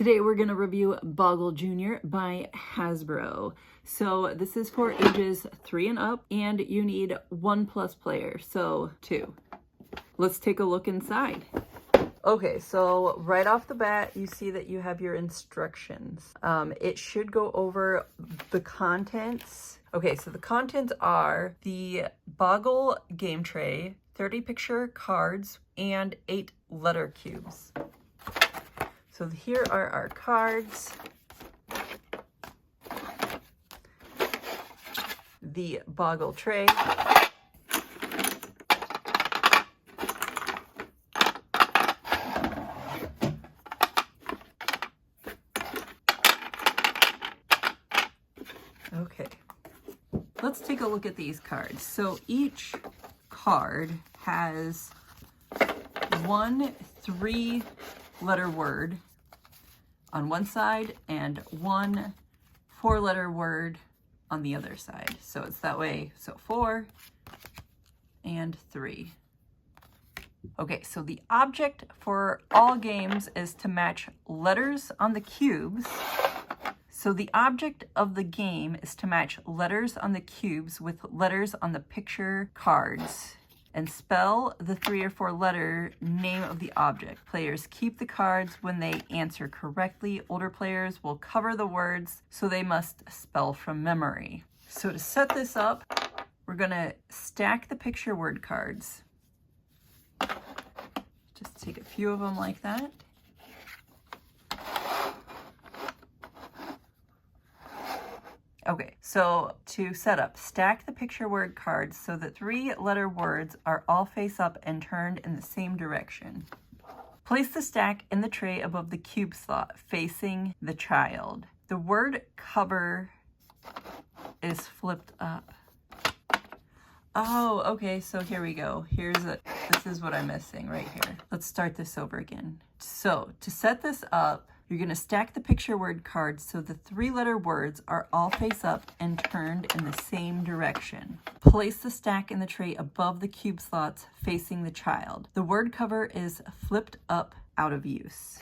Today we're going to review Boggle Jr. by Hasbro. So this is for ages 3 and up, and you need 1+ player, so 2. Let's take a look inside. Okay, so right off the bat, you see that you have your instructions. It should go over the contents. Okay, so the contents are the Boggle game tray, 30 picture cards, and 8 letter cubes. So here are our cards. The Boggle tray. Okay, let's take a look at these cards. So each card has one 3-letter word on one side and one 4-letter word on the other side. So it's that way. So 4 and 3. Okay, so the object for all games is to match letters on the cubes. So the object of the game is to match letters on the cubes with letters on the picture cards and spell the 3 or 4 letter name of the object. Players keep the cards when they answer correctly. Older players will cover the words, so they must spell from memory. So to set this up, we're gonna stack the picture word cards. Just take a few of them like that. Okay, so to set up, stack the picture word cards so that 3-letter words are all face up and turned in the same direction. Place the stack in the tray above the cube slot, facing the child. The word cover is flipped up. Oh, okay, so here we go. This is what I'm missing right here. Let's start this over again. So to set this up, you're going to stack the picture word cards so the 3-letter words are all face up and turned in the same direction. Place the stack in the tray above the cube slots facing the child. The word cover is flipped up out of use.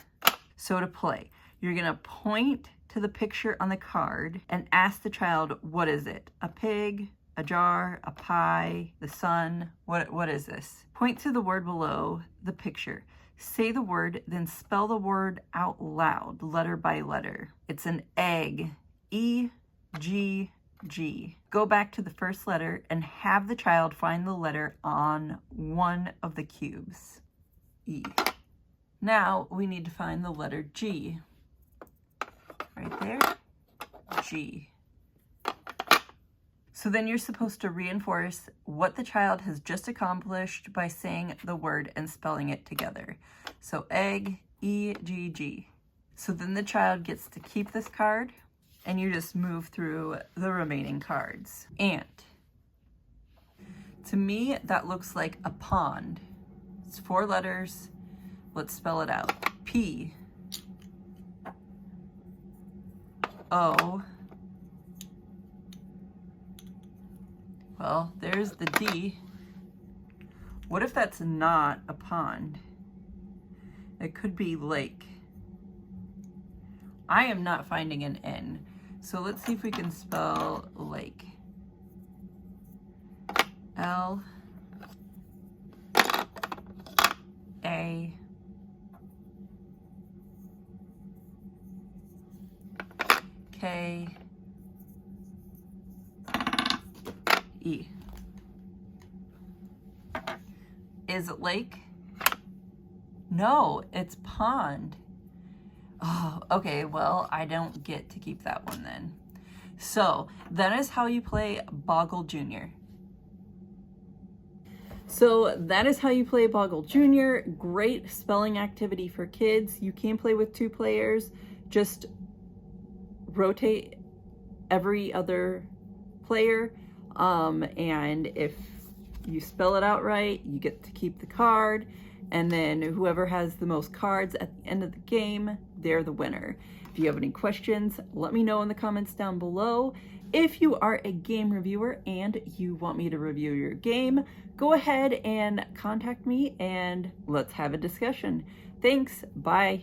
So to play, you're going to point to the picture on the card and ask the child, what is it? A pig, a jar, a pie, the sun? What is this? Point to the word below the picture. Say the word, then spell the word out loud, letter by letter. It's an egg, E-G-G. Go back to the first letter and have the child find the letter on one of the cubes, E. Now we need to find the letter G. Right there, G. So then you're supposed to reinforce what the child has just accomplished by saying the word and spelling it together. So egg, E-G-G. So then the child gets to keep this card and you just move through the remaining cards. Ant. To me, that looks like a pond. It's 4 letters. Let's spell it out. P. O. Well, there's the D. What if that's not a pond? It could be lake. I am not finding an N. So let's see if we can spell lake. L A K E. Is it lake? No, it's pond. Oh, okay, well, I don't get to keep that one then. So that is how you play Boggle Jr. So that is how you play Boggle Jr. Great spelling activity for kids. You can play with 2 players. Just rotate every other player. And if you spell it out right, you get to keep the card. And then whoever has the most cards at the end of the game, they're the winner. If you have any questions, let me know in the comments down below. If you are a game reviewer and you want me to review your game, go ahead and contact me and let's have a discussion. Thanks, bye.